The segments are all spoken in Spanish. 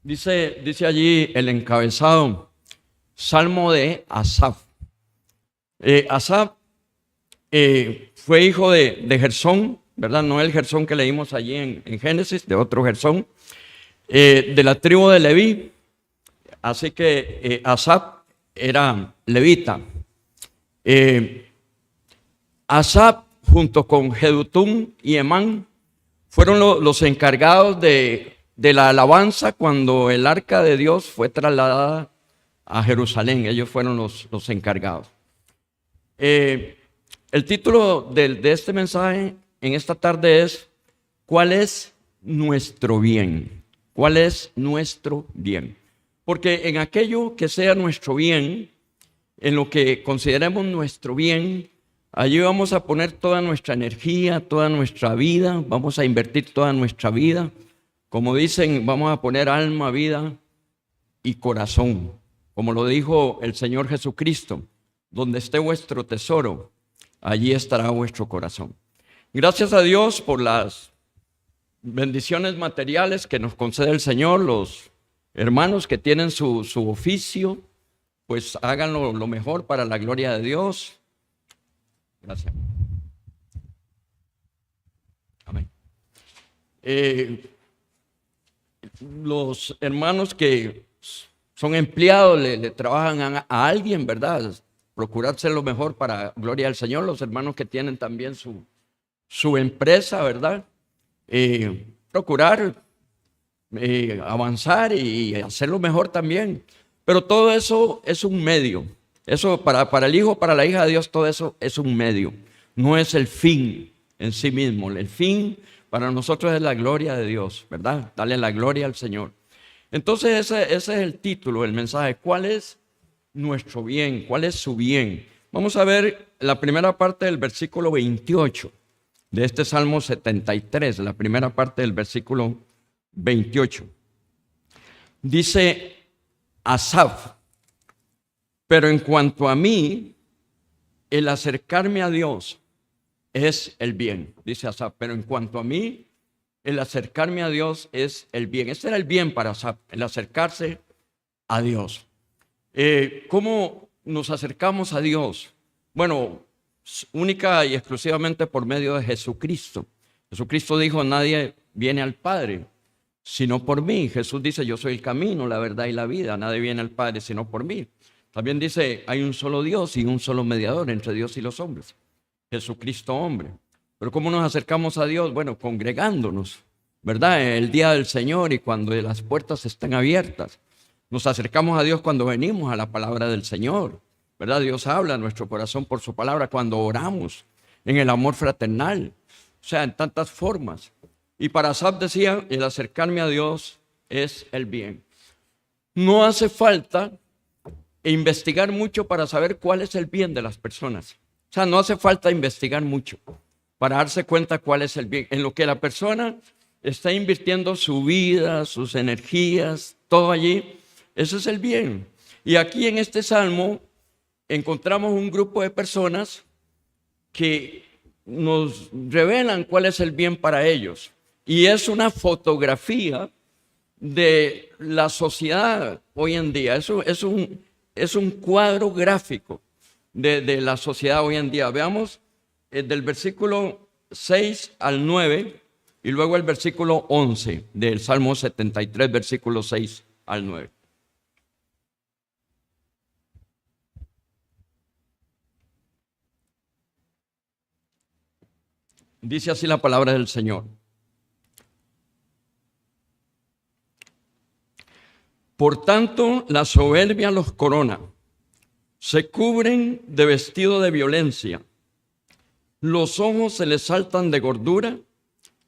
Dice allí el encabezado, Salmo de Asaf. Asaf fue hijo de Gersón, ¿verdad? No el Gersón que leímos allí en Génesis, de otro Gersón, de la tribu de Leví. Así que Asaf era levita. Asaf, junto con Jedutum y Emán, fueron los encargados de la alabanza cuando el arca de Dios fue trasladada a Jerusalén. Ellos fueron los encargados. El título de este mensaje en esta tarde es ¿cuál es nuestro bien? ¿Cuál es nuestro bien? Porque en aquello que sea nuestro bien, en lo que consideremos nuestro bien, allí vamos a poner toda nuestra energía, toda nuestra vida, vamos a invertir toda nuestra vida. Como dicen, vamos a poner alma, vida y corazón. Como lo dijo el Señor Jesucristo, donde esté vuestro tesoro, allí estará vuestro corazón. Gracias a Dios por las bendiciones materiales que nos concede el Señor. Los hermanos que tienen su oficio, pues háganlo lo mejor para la gloria de Dios. Gracias. Amén. Los hermanos que son empleados, le trabajan a alguien, ¿verdad? Procurar ser lo mejor para gloria del Señor. Los hermanos que tienen también su empresa, ¿verdad? Procurar avanzar y hacerlo mejor también. Pero todo eso es un medio. Eso para el hijo, para la hija de Dios, todo eso es un medio. No es el fin en sí mismo. El fin para nosotros es la gloria de Dios, ¿verdad? Darle la gloria al Señor. Entonces ese es el título del mensaje. ¿Cuál es nuestro bien? ¿Cuál es su bien? Vamos a ver la primera parte del versículo 28 de este Salmo 73, la primera parte del versículo 28. Dice Asaf, pero en cuanto a mí, el acercarme a Dios es el bien. Dice Asaf, pero en cuanto a mí, el acercarme a Dios es el bien. Ese era el bien para Asaf, el acercarse a Dios. ¿Cómo nos acercamos a Dios? Bueno, única y exclusivamente por medio de Jesucristo. Jesucristo dijo, nadie viene al Padre sino por mí. Jesús dice, yo soy el camino, la verdad y la vida. Nadie viene al Padre sino por mí. También dice, hay un solo Dios y un solo mediador entre Dios y los hombres. Jesucristo hombre. Pero ¿cómo nos acercamos a Dios? Bueno, congregándonos, ¿verdad? El día del Señor y cuando las puertas están abiertas. Nos acercamos a Dios cuando venimos a la palabra del Señor, ¿verdad? Dios habla a nuestro corazón por su palabra cuando oramos en el amor fraternal. O sea, en tantas formas. Y para Asaf decía, el acercarme a Dios es el bien. No hace falta investigar mucho para saber cuál es el bien de las personas. O sea, no hace falta investigar mucho para darse cuenta cuál es el bien. En lo que la persona está invirtiendo su vida, sus energías, todo allí, ese es el bien. Y aquí en este salmo encontramos un grupo de personas que nos revelan cuál es el bien para ellos. Y es una fotografía de la sociedad hoy en día. Eso es un cuadro gráfico de la sociedad hoy en día. Veamos del versículo 6 al 9 y luego el versículo 11 del Salmo 73, versículo 6 al 9. Dice así la palabra del Señor. Por tanto, la soberbia los corona, se cubren de vestido de violencia, los ojos se les saltan de gordura,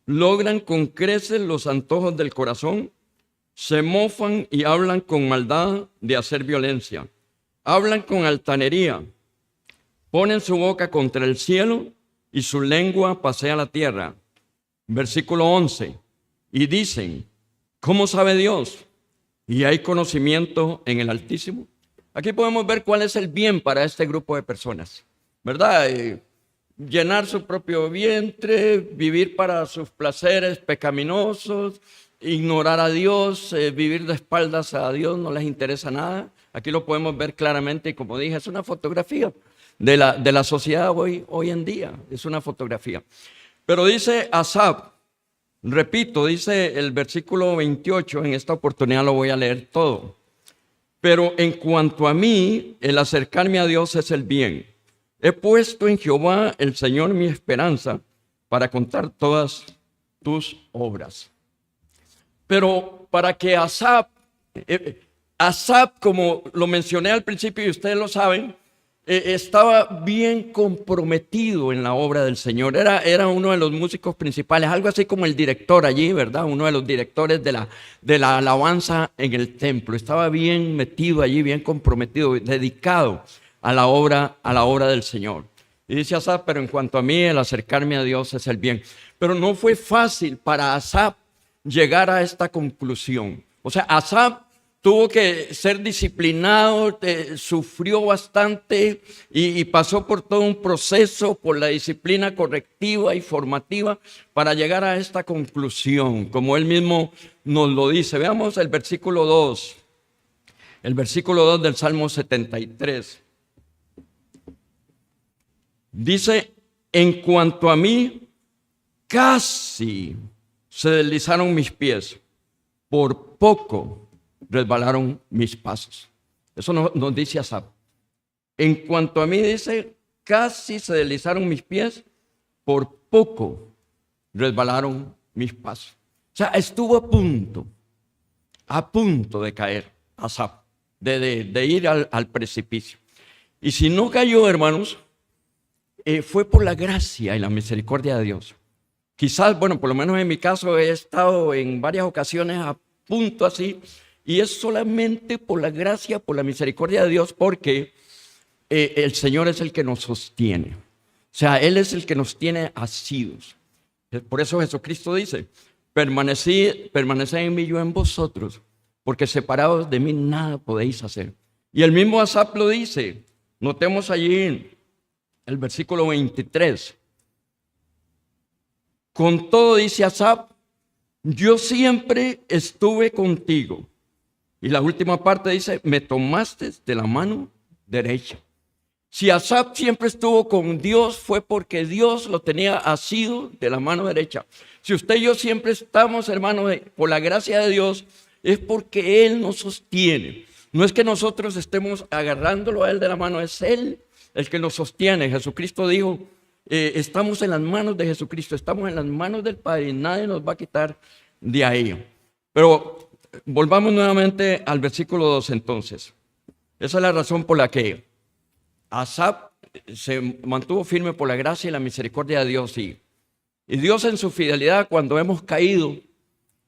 logran con creces los antojos del corazón, se mofan y hablan con maldad de hacer violencia, hablan con altanería, ponen su boca contra el cielo y su lengua pasea la tierra. Versículo 11, y dicen, ¿cómo sabe Dios? ¿Y hay conocimiento en el Altísimo? Aquí podemos ver cuál es el bien para este grupo de personas, ¿verdad? Llenar su propio vientre, vivir para sus placeres pecaminosos, ignorar a Dios, vivir de espaldas a Dios, no les interesa nada. Aquí lo podemos ver claramente y como dije, es una fotografía de la sociedad hoy en día, es una fotografía. Pero dice Asaf, repito, dice el versículo 28, en esta oportunidad lo voy a leer todo. Pero en cuanto a mí, el acercarme a Dios es el bien. He puesto en Jehová el Señor mi esperanza para contar todas tus obras. Pero para que Asaf, como lo mencioné al principio y ustedes lo saben, estaba bien comprometido en la obra del Señor. Era uno de los músicos principales, algo así como el director allí, ¿verdad? Uno de los directores de la alabanza en el templo. Estaba bien metido allí, bien comprometido, dedicado a la obra del Señor. Y dice Asaf, pero en cuanto a mí, el acercarme a Dios es el bien. Pero no fue fácil para Asaf llegar a esta conclusión. O sea, Asaf tuvo que ser disciplinado, sufrió bastante y pasó por todo un proceso, por la disciplina correctiva y formativa para llegar a esta conclusión, como él mismo nos lo dice. Veamos el versículo 2 del Salmo 73. Dice, en cuanto a mí, casi se deslizaron mis pies, por poco resbalaron mis pasos. Eso nos dice Asaf. En cuanto a mí, dice, casi se deslizaron mis pies, por poco resbalaron mis pasos. O sea, estuvo a punto de caer Asaf, de ir al precipicio. Y si no cayó, hermanos, fue por la gracia y la misericordia de Dios. Quizás, bueno, por lo menos en mi caso he estado en varias ocasiones a punto así, y es solamente por la gracia, por la misericordia de Dios, porque el Señor es el que nos sostiene. O sea, Él es el que nos tiene asidos. Por eso Jesucristo dice, permaneced en mí, yo en vosotros, porque separados de mí nada podéis hacer. Y el mismo Asaf lo dice. Notemos allí el versículo 23. Con todo, dice Asaf, yo siempre estuve contigo. Y la última parte dice, me tomaste de la mano derecha. Si Asaf siempre estuvo con Dios, fue porque Dios lo tenía asido de la mano derecha. Si usted y yo siempre estamos, hermanos, por la gracia de Dios, es porque Él nos sostiene. No es que nosotros estemos agarrándolo a Él de la mano, es Él el que nos sostiene. Jesucristo dijo, estamos en las manos de Jesucristo, estamos en las manos del Padre y nadie nos va a quitar de ahí. Pero volvamos nuevamente al versículo 2 entonces. Esa es la razón por la que Asaf se mantuvo firme por la gracia y la misericordia de Dios. Y Dios en su fidelidad, cuando hemos caído,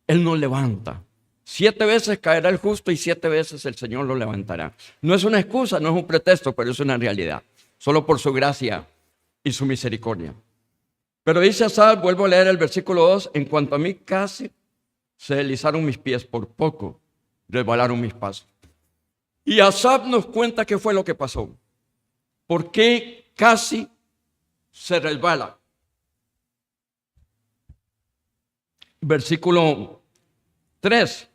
Él nos levanta. 7 veces caerá el justo y 7 veces el Señor lo levantará. No es una excusa, no es un pretexto, pero es una realidad. Solo por su gracia y su misericordia. Pero dice Asaf, vuelvo a leer el versículo 2, en cuanto a mí casi se deslizaron mis pies, por poco resbalaron mis pasos. Y Asaf nos cuenta qué fue lo que pasó. ¿Por qué casi se resbala? Versículo 3.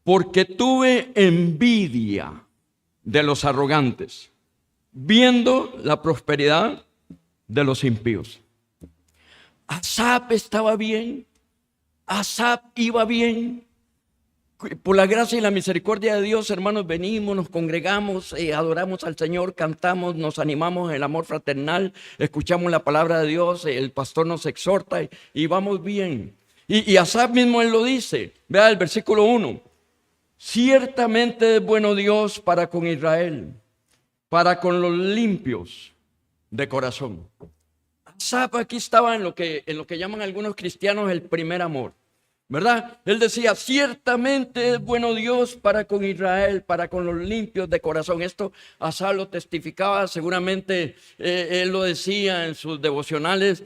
Porque tuve envidia de los arrogantes, viendo la prosperidad de los impíos. Asaf estaba bien. Asaf iba bien. Por la gracia y la misericordia de Dios, hermanos, venimos, nos congregamos, adoramos al Señor, cantamos, nos animamos en el amor fraternal, escuchamos la palabra de Dios, el pastor nos exhorta y vamos bien. Y Asaf mismo él lo dice. Vea el versículo 1. Ciertamente es bueno Dios para con Israel, para con los limpios de corazón. Asaf aquí estaba en lo que llaman algunos cristianos el primer amor, ¿verdad? Él decía, ciertamente es bueno Dios para con Israel, para con los limpios de corazón. Esto Asaf lo testificaba, seguramente él lo decía en sus devocionales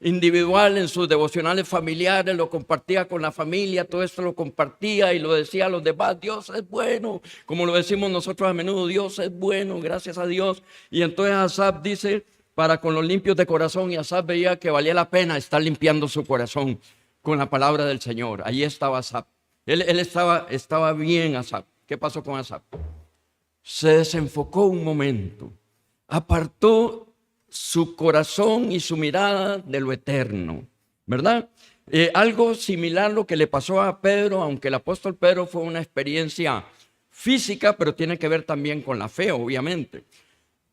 individual, en sus devocionales familiares, lo compartía con la familia, todo esto lo compartía y lo decía a los demás. Dios es bueno, como lo decimos nosotros a menudo, Dios es bueno, gracias a Dios. Y entonces Asaf dice, para con los limpios de corazón, y Asaf veía que valía la pena estar limpiando su corazón. con la palabra del Señor. Allí estaba Asaf. Él estaba bien, Asaf. ¿Qué pasó con Asaf? Se desenfocó un momento, apartó su corazón y su mirada de lo eterno, ¿verdad? Algo similar a lo que le pasó a Pedro, aunque el apóstol Pedro fue una experiencia física, pero tiene que ver también con la fe, obviamente.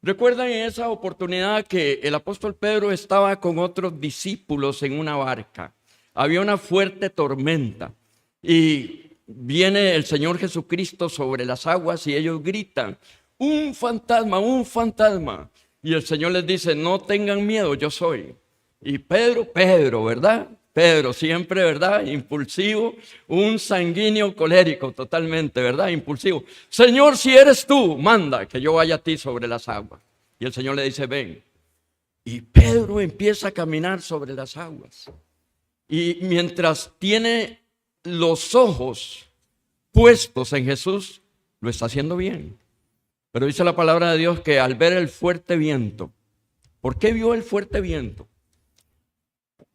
¿Recuerdan en esa oportunidad que el apóstol Pedro estaba con otros discípulos en una barca? Había una fuerte tormenta y viene el Señor Jesucristo sobre las aguas y ellos gritan, ¡un fantasma, un fantasma! Y el Señor les dice, no tengan miedo, yo soy. Y Pedro, ¿verdad? Pedro, siempre, ¿verdad? Impulsivo, un sanguíneo colérico totalmente, ¿verdad? Impulsivo. Señor, si eres tú, manda que yo vaya a ti sobre las aguas. Y el Señor le dice, ven. Y Pedro empieza a caminar sobre las aguas. Y mientras tiene los ojos puestos en Jesús, lo está haciendo bien. Pero dice la palabra de Dios que al ver el fuerte viento, ¿por qué vio el fuerte viento?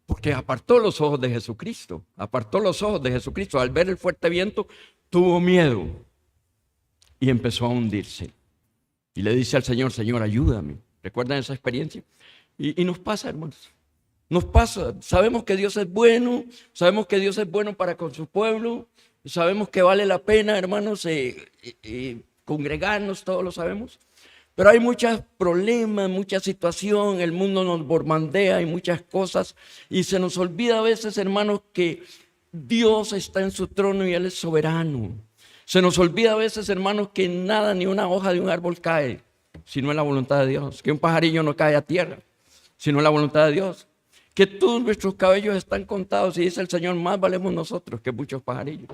Porque apartó los ojos de Jesucristo, apartó los ojos de Jesucristo. Al ver el fuerte viento, tuvo miedo y empezó a hundirse. Y le dice al Señor, Señor, ayúdame. ¿Recuerdan esa experiencia? Y nos pasa, hermanos. Nos pasa. Sabemos que Dios es bueno, sabemos que Dios es bueno para con su pueblo, sabemos que vale la pena, hermanos, congregarnos, todos lo sabemos. Pero hay muchos problemas, mucha situación, el mundo nos bombardea, hay muchas cosas y se nos olvida a veces, hermanos, que Dios está en su trono y Él es soberano. Se nos olvida a veces, hermanos, que nada, ni una hoja de un árbol cae, si no es la voluntad de Dios. Que un pajarillo no cae a tierra, si no es la voluntad de Dios. Que todos nuestros cabellos están contados y dice el Señor, más valemos nosotros que muchos pajarillos.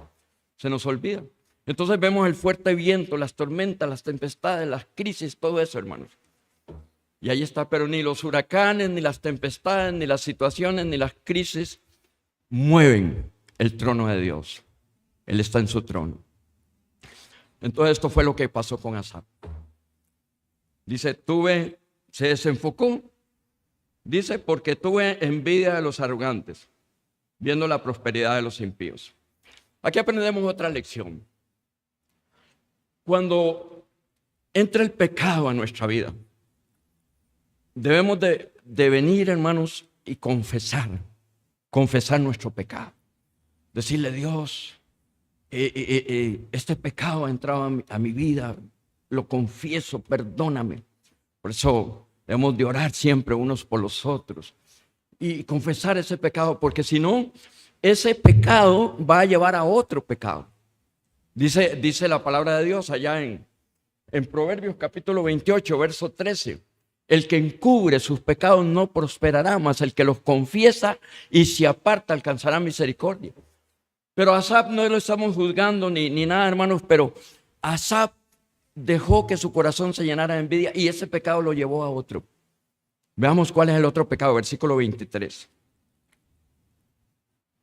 Se nos olvida. Entonces vemos el fuerte viento, las tormentas, las tempestades, las crisis, todo eso, hermanos. Y ahí está, pero ni los huracanes, ni las tempestades, ni las situaciones, ni las crisis mueven el trono de Dios. Él está en su trono. Entonces esto fue lo que pasó con Asaf. Dice, se desenfocó. Dice, porque tuve envidia de los arrogantes, viendo la prosperidad de los impíos. Aquí aprendemos otra lección. Cuando entra el pecado a nuestra vida, debemos de venir, hermanos, y confesar nuestro pecado. Decirle, Dios, este pecado ha entrado a mi vida, lo confieso, perdóname. Por eso debemos de orar siempre unos por los otros y confesar ese pecado, porque si no, ese pecado va a llevar a otro pecado. Dice la palabra de Dios allá en Proverbios capítulo 28, verso 13. El que encubre sus pecados no prosperará, mas el que los confiesa y se aparta alcanzará misericordia. Pero Asaf no lo estamos juzgando ni nada, hermanos, pero Asaf dejó que su corazón se llenara de envidia y ese pecado lo llevó a otro. Veamos cuál es el otro pecado, versículo 23.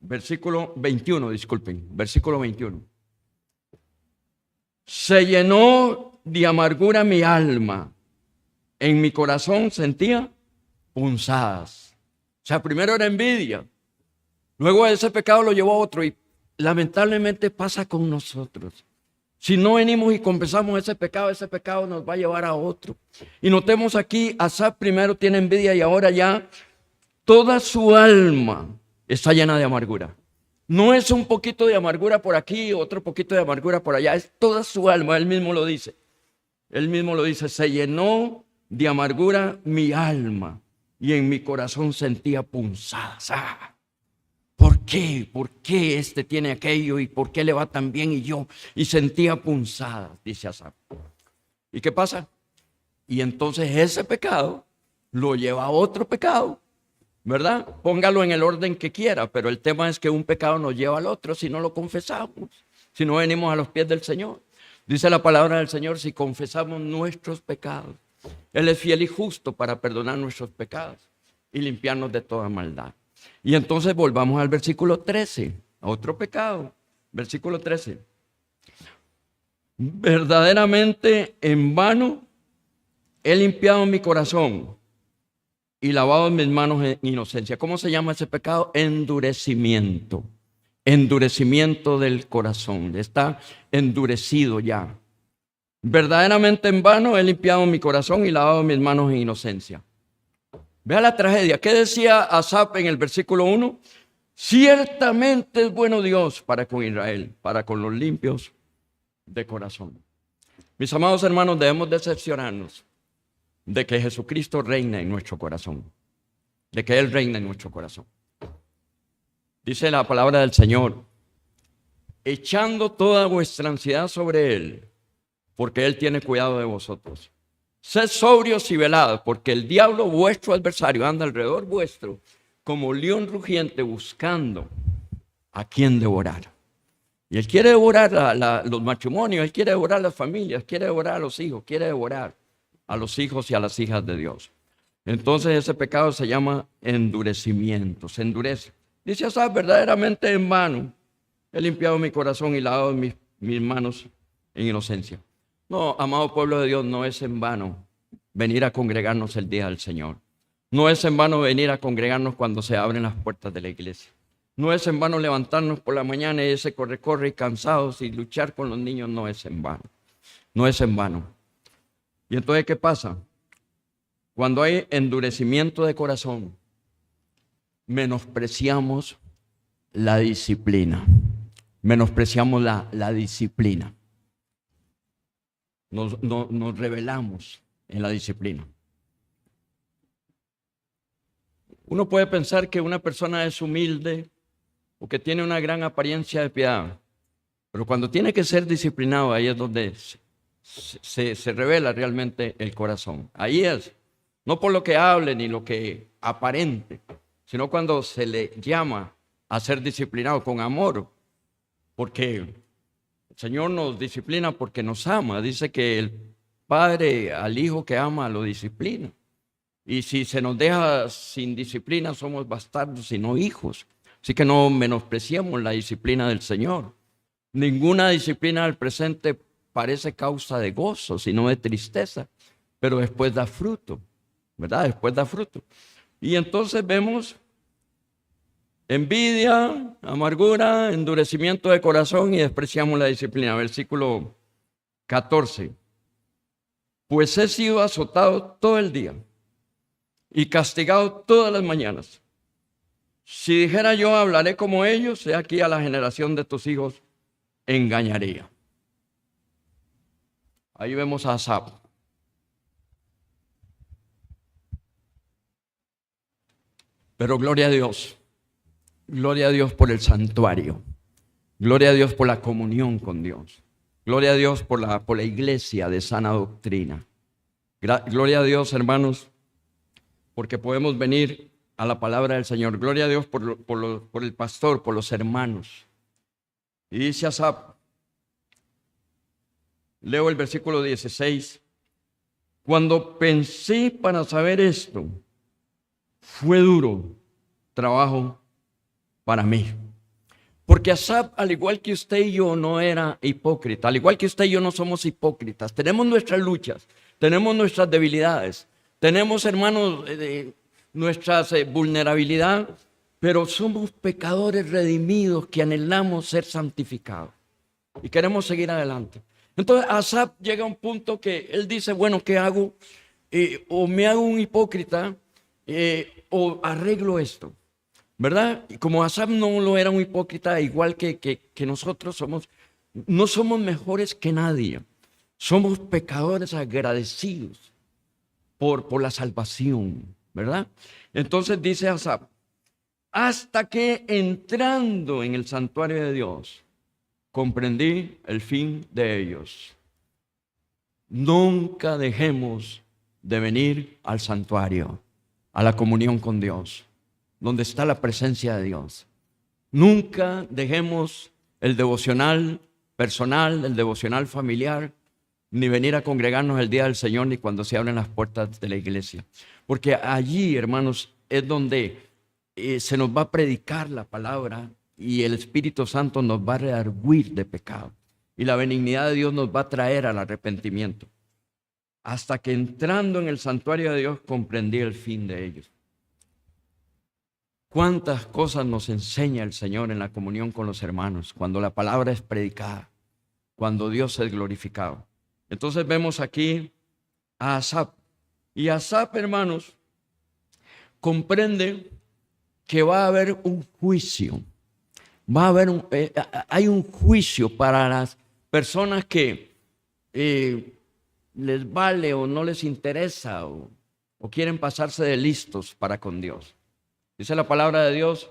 Versículo 21, disculpen, versículo 21. Se llenó de amargura mi alma, en mi corazón sentía punzadas. O sea, primero era envidia, luego ese pecado lo llevó a otro y lamentablemente pasa con nosotros. Si no venimos y confesamos ese pecado nos va a llevar a otro. Y notemos aquí, Asaf primero tiene envidia y ahora ya toda su alma está llena de amargura. No es un poquito de amargura por aquí, otro poquito de amargura por allá, es toda su alma, él mismo lo dice. Él mismo lo dice, se llenó de amargura mi alma y en mi corazón sentía punzadas. ¿Por qué? ¿Por qué este tiene aquello y por qué le va tan bien y yo? Y sentía punzadas, dice Asaf. ¿Y qué pasa? Y entonces ese pecado lo lleva a otro pecado, ¿verdad? Póngalo en el orden que quiera, pero el tema es que un pecado nos lleva al otro si no lo confesamos, si no venimos a los pies del Señor. Dice la palabra del Señor, si confesamos nuestros pecados, Él es fiel y justo para perdonar nuestros pecados y limpiarnos de toda maldad. Y entonces volvamos al versículo 13, a otro pecado, versículo 13. Verdaderamente en vano he limpiado mi corazón y lavado mis manos en inocencia. ¿Cómo se llama ese pecado? Endurecimiento. Endurecimiento del corazón. Está endurecido ya. Verdaderamente en vano he limpiado mi corazón y lavado mis manos en inocencia. Vea la tragedia. ¿Qué decía Asaf en el versículo 1? Ciertamente es bueno Dios para con Israel, para con los limpios de corazón. Mis amados hermanos, debemos decepcionarnos de que Jesucristo reina en nuestro corazón, de que Él reina en nuestro corazón. Dice la palabra del Señor, echando toda vuestra ansiedad sobre Él, porque Él tiene cuidado de vosotros. Sed sobrios y velad, porque el diablo, vuestro adversario, anda alrededor vuestro, como león rugiente, buscando a quien devorar. Y Él quiere devorar los matrimonios, Él quiere devorar las familias, quiere devorar a los hijos, quiere devorar a los hijos y a las hijas de Dios. Entonces ese pecado se llama endurecimiento, se endurece. Dice Asaf, verdaderamente en vano he limpiado mi corazón y lavado mis manos en inocencia. No, amado pueblo de Dios, no es en vano venir a congregarnos el día del Señor. No es en vano venir a congregarnos cuando se abren las puertas de la iglesia. No es en vano levantarnos por la mañana y ese corre y cansados y luchar con los niños. No es en vano. No es en vano. ¿Y entonces qué pasa? Cuando hay endurecimiento de corazón, menospreciamos la disciplina. Menospreciamos la disciplina. Nos rebelamos en la disciplina. Uno puede pensar que una persona es humilde o que tiene una gran apariencia de piedad, pero cuando tiene que ser disciplinado, ahí es donde se revela realmente el corazón. Ahí es, no por lo que hable ni lo que aparente, sino cuando se le llama a ser disciplinado con amor, porque el Señor nos disciplina porque nos ama. Dice que el padre al hijo que ama lo disciplina. Y si se nos deja sin disciplina, somos bastardos y no hijos. Así que no menospreciemos la disciplina del Señor. Ninguna disciplina al presente parece causa de gozo, sino de tristeza, pero después da fruto, ¿verdad? Después da fruto. Y entonces vemos envidia, amargura, endurecimiento de corazón y despreciamos la disciplina. Versículo 14. Pues he sido azotado todo el día y castigado todas las mañanas. Si dijera yo, hablaré como ellos, he aquí a la generación de tus hijos engañaría. Ahí vemos a Asaf. Pero gloria a Dios. Gloria a Dios por el santuario. Gloria a Dios por la comunión con Dios. Gloria a Dios por la iglesia de sana doctrina. Gloria a Dios, hermanos, porque podemos venir a la palabra del Señor. Gloria a Dios por el pastor, por los hermanos. Y dice Asaf, leo el versículo 16. Cuando pensé para saber esto, fue duro trabajo para mí. Porque Asaf, al igual que usted y yo, no era hipócrita. Al igual que usted y yo no somos hipócritas. Tenemos nuestras luchas, tenemos nuestras debilidades, tenemos, hermanos, nuestra vulnerabilidad, pero somos pecadores redimidos que anhelamos ser santificados y queremos seguir adelante. Entonces Asaf llega a un punto que él dice, bueno, ¿qué hago? O me hago un hipócrita o arreglo esto, ¿verdad? Y como Asaf no lo era un hipócrita, igual que nosotros no somos mejores que nadie. Somos pecadores agradecidos por la salvación, ¿verdad? Entonces dice Asaf, hasta que entrando en el santuario de Dios, comprendí el fin de ellos. Nunca dejemos de venir al santuario, a la comunión con Dios, donde está la presencia de Dios. Nunca dejemos el devocional personal, el devocional familiar, ni venir a congregarnos el día del Señor, ni cuando se abren las puertas de la iglesia. Porque allí, hermanos, es donde se nos va a predicar la palabra y el Espíritu Santo nos va a redarguir de pecado. Y la benignidad de Dios nos va a traer al arrepentimiento. hasta que entrando en el santuario de Dios comprendí el fin de ellos. ¿Cuántas cosas nos enseña el Señor en la comunión con los hermanos, cuando la palabra es predicada, cuando Dios es glorificado? Entonces vemos aquí a Asaf. Y Asaf, hermanos, comprende que va a haber un juicio. Hay un juicio para las personas que les vale o no les interesa o quieren pasarse de listos para con Dios. Dice la palabra de Dios,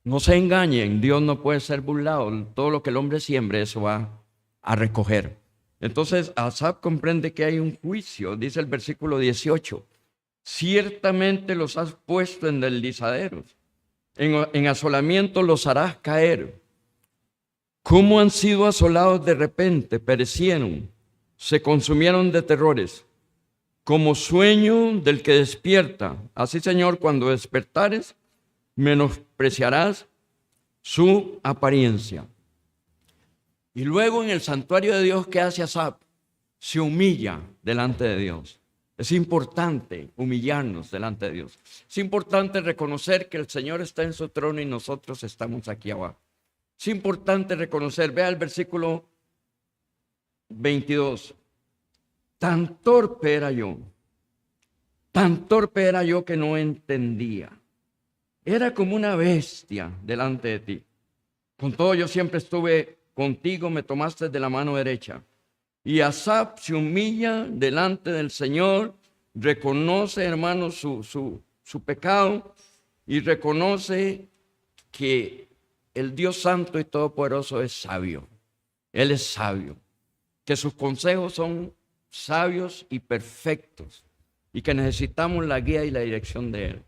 no se engañen, Dios no puede ser burlado. Todo lo que el hombre siembre, eso va a recoger. Entonces Asaf comprende que hay un juicio. Dice el versículo 18, ciertamente los has puesto en deslizaderos, en asolamiento los harás caer. ¿Cómo han sido asolados de repente? Perecieron, se consumieron de terrores, como sueño del que despierta. Así, Señor, cuando despertares, menospreciarás su apariencia. Y luego en el santuario de Dios, ¿qué hace Asaf? Se humilla delante de Dios. Es importante humillarnos delante de Dios. Es importante reconocer que el Señor está en su trono y nosotros estamos aquí abajo. Es importante reconocer, vea el versículo 22. Tan torpe era yo que no entendía. Era como una bestia delante de ti. Con todo yo siempre estuve contigo, me tomaste de la mano derecha. Y Asaf se humilla delante del Señor, reconoce, hermanos, su pecado y reconoce que el Dios Santo y Todopoderoso es sabio. Él es sabio, que sus consejos son sabios y perfectos y que necesitamos la guía y la dirección de Él.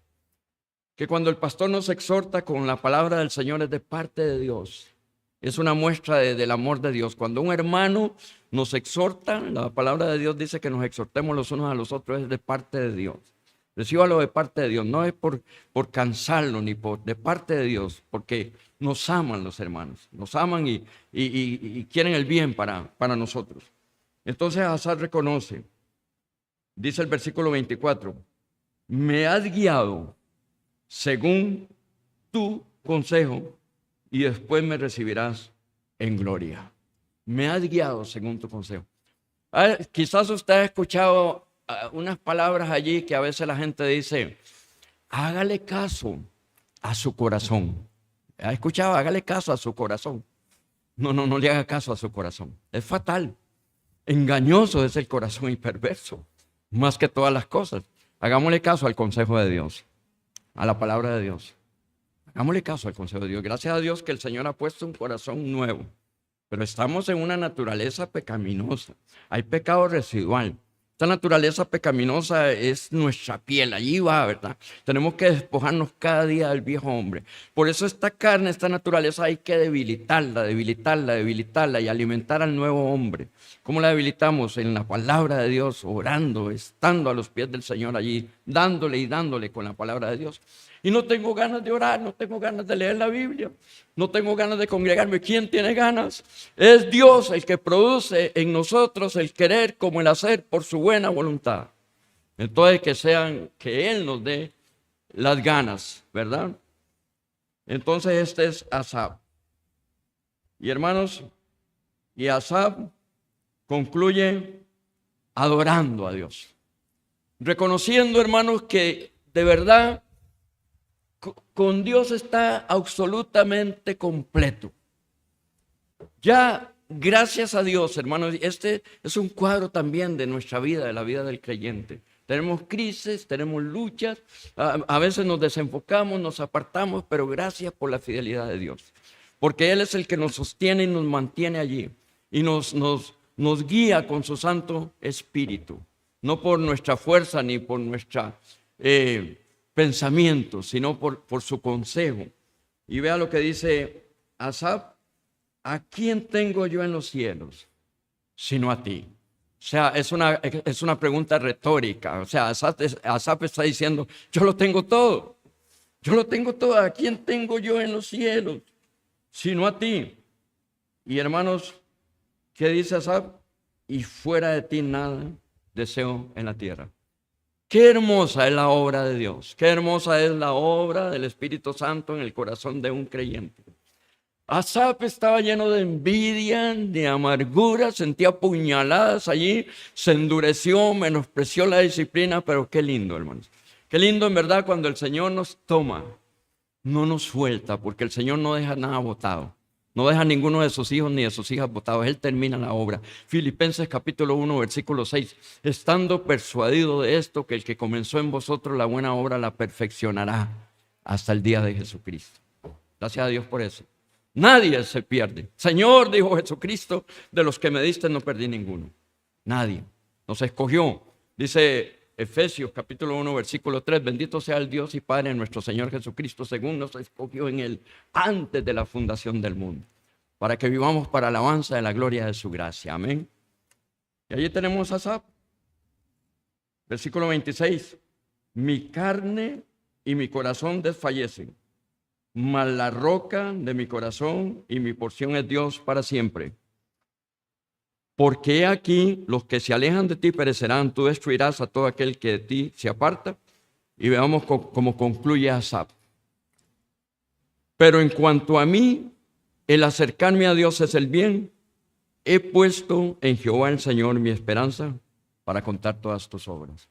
Que cuando el pastor nos exhorta con la palabra del Señor es de parte de Dios. Es una muestra del amor de Dios. Cuando un hermano nos exhorta, la palabra de Dios dice que nos exhortemos los unos a los otros, es de parte de Dios. Recíbalo de parte de Dios, no es por cansarlo ni de parte de Dios, porque nos aman los hermanos, nos aman y quieren el bien para nosotros. Entonces Asaf reconoce, dice el versículo 24, me has guiado según tu consejo y después me recibirás en gloria. Me has guiado según tu consejo. Quizás usted ha escuchado unas palabras allí que a veces la gente dice, hágale caso a su corazón. ¿Ha escuchado? Hágale caso a su corazón. No le haga caso a su corazón. Es fatal. Engañoso es el corazón y perverso, más que todas las cosas. Hagámosle caso al consejo de Dios, a la palabra de Dios. Hagámosle caso al consejo de Dios. Gracias a Dios que el Señor ha puesto un corazón nuevo. Pero estamos en una naturaleza pecaminosa. Hay pecado residual. Esta naturaleza pecaminosa es nuestra piel. Allí va, ¿verdad? Tenemos que despojarnos cada día del viejo hombre. Por eso esta carne, esta naturaleza hay que debilitarla y alimentar al nuevo hombre. ¿Cómo la debilitamos? En la palabra de Dios, orando, estando a los pies del Señor allí, dándole con la palabra de Dios. Y no tengo ganas de orar, no tengo ganas de leer la Biblia, no tengo ganas de congregarme. ¿Quién tiene ganas? Es Dios el que produce en nosotros el querer como el hacer por su buena voluntad. Entonces que Él nos dé las ganas, ¿verdad? Entonces este es Asaf. Y hermanos, y Asaf concluye adorando a Dios. Reconociendo, hermanos, que de verdad con Dios está absolutamente completo. Ya, gracias a Dios, hermanos, este es un cuadro también de nuestra vida, de la vida del creyente. Tenemos crisis, tenemos luchas, a veces nos desenfocamos, nos apartamos, pero gracias por la fidelidad de Dios. Porque Él es el que nos sostiene y nos mantiene allí. Y nos guía con su Santo Espíritu. No por nuestra fuerza ni por nuestra pensamientos, sino por su consejo. Y vea lo que dice Asaf: ¿a quién tengo yo en los cielos sino a ti? O sea, es una pregunta retórica. O sea, Asaf está diciendo, yo lo tengo todo. Yo lo tengo todo. ¿A quién tengo yo en los cielos sino a ti? Y hermanos, ¿qué dice Asaf? Y fuera de ti nada deseo en la tierra. Qué hermosa es la obra de Dios, qué hermosa es la obra del Espíritu Santo en el corazón de un creyente. Asaf estaba lleno de envidia, de amargura, sentía puñaladas allí, se endureció, menospreció la disciplina, pero qué lindo, hermanos. Qué lindo en verdad cuando el Señor nos toma, no nos suelta, porque el Señor no deja nada botado. No deja ninguno de sus hijos ni de sus hijas botados. Él termina la obra. Filipenses capítulo 1, versículo 6. Estando persuadido de esto, que el que comenzó en vosotros la buena obra la perfeccionará hasta el día de Jesucristo. Gracias a Dios por eso. Nadie se pierde. Señor, dijo Jesucristo, de los que me diste no perdí ninguno. Nadie. Nos escogió. Dice Efesios capítulo 1, versículo 3. Bendito sea el Dios y Padre de nuestro Señor Jesucristo, según nos escogió en Él antes de la fundación del mundo, para que vivamos para alabanza de la gloria de su gracia. Amén. Y allí tenemos a Asaf. Versículo 26. Mi carne y mi corazón desfallecen, mas la roca de mi corazón y mi porción es Dios para siempre. Porque he aquí, los que se alejan de ti perecerán, tú destruirás a todo aquel que de ti se aparta. Y veamos cómo concluye Asaf. Pero en cuanto a mí, el acercarme a Dios es el bien. He puesto en Jehová el Señor mi esperanza para contar todas tus obras.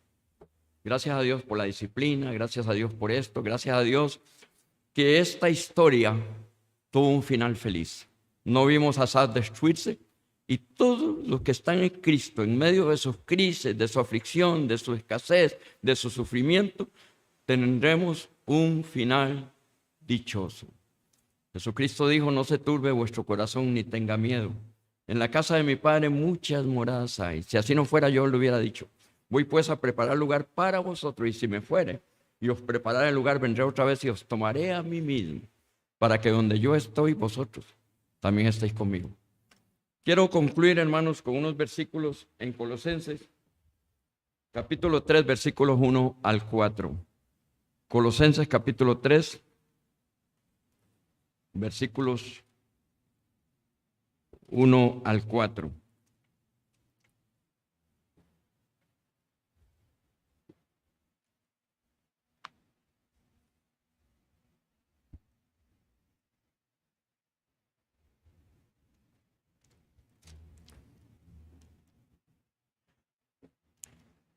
Gracias a Dios por la disciplina, gracias a Dios por esto, gracias a Dios que esta historia tuvo un final feliz. No vimos a Asaf destruirse, y todos los que están en Cristo, en medio de sus crisis, de su aflicción, de su escasez, de su sufrimiento, tendremos un final dichoso. Jesucristo dijo: no se turbe vuestro corazón ni tenga miedo. En la casa de mi Padre muchas moradas hay. Si así no fuera, yo le hubiera dicho: voy pues a preparar lugar para vosotros, y si me fuere y os prepararé el lugar, vendré otra vez y os tomaré a mí mismo, para que donde yo estoy, vosotros también estéis conmigo. Quiero concluir, hermanos, con unos versículos en Colosenses, capítulo 3, versículos 1 al 4. Colosenses, capítulo 3, versículos 1 al 4.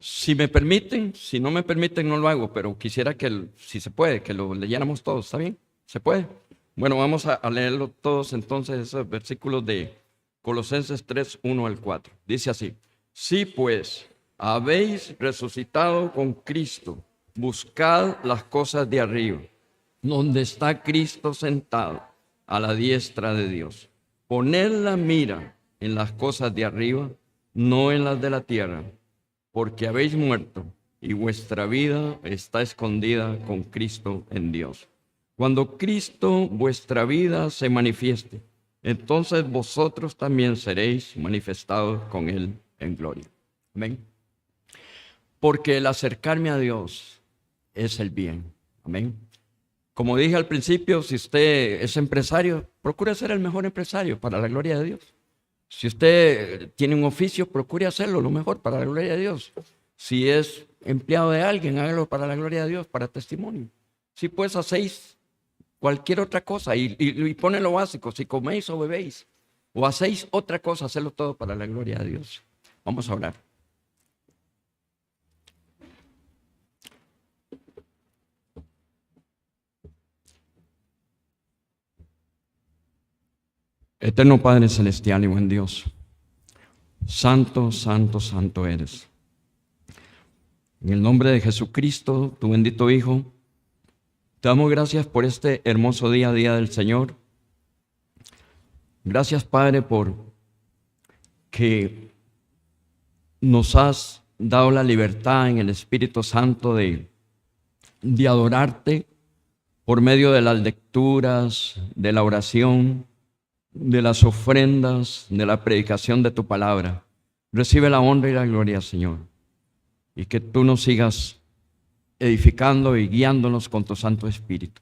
Si me permiten, si no me permiten, no lo hago, pero quisiera que, si se puede, que lo leyéramos todos. ¿Está bien? ¿Se puede? Bueno, vamos a leerlo todos entonces, esos versículos de Colosenses 3, 1 al 4. Dice así: si pues habéis resucitado con Cristo, buscad las cosas de arriba, donde está Cristo sentado a la diestra de Dios. Poned la mira en las cosas de arriba, no en las de la tierra, porque habéis muerto y vuestra vida está escondida con Cristo en Dios. Cuando Cristo, vuestra vida, se manifieste, entonces vosotros también seréis manifestados con Él en gloria. Amén. Porque el acercarme a Dios es el bien. Amén. Como dije al principio, si usted es empresario, procure ser el mejor empresario para la gloria de Dios. Si usted tiene un oficio, procure hacerlo lo mejor para la gloria de Dios. Si es empleado de alguien, hágalo para la gloria de Dios, para testimonio. Si pues hacéis cualquier otra cosa y pone lo básico: si coméis o bebéis o hacéis otra cosa, hacedlo todo para la gloria de Dios. Vamos a orar. Eterno Padre celestial y buen Dios, santo, santo, santo eres. En el nombre de Jesucristo, tu bendito Hijo, te damos gracias por este hermoso día, día del Señor. Gracias, Padre, por que nos has dado la libertad en el Espíritu Santo de adorarte por medio de las lecturas, de la oración, de las ofrendas, de la predicación de tu palabra. Recibe la honra y la gloria, Señor, y que tú nos sigas edificando y guiándonos con tu Santo Espíritu.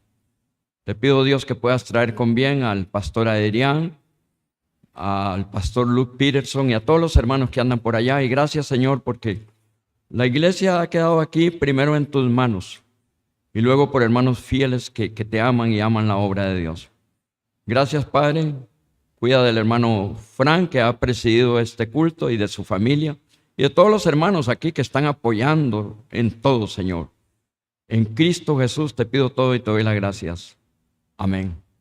Te pido, Dios, que puedas traer con bien al pastor Adrián, al pastor Luke Peterson y a todos los hermanos que andan por allá. Y gracias, Señor, porque La iglesia ha quedado aquí primero en tus manos y luego por hermanos fieles que te aman y aman la obra de Dios. Gracias, Padre. Cuida del hermano Frank, que ha presidido este culto, y de su familia, y de todos los hermanos aquí que están apoyando en todo, Señor. En Cristo Jesús te pido todo y te doy las gracias. Amén.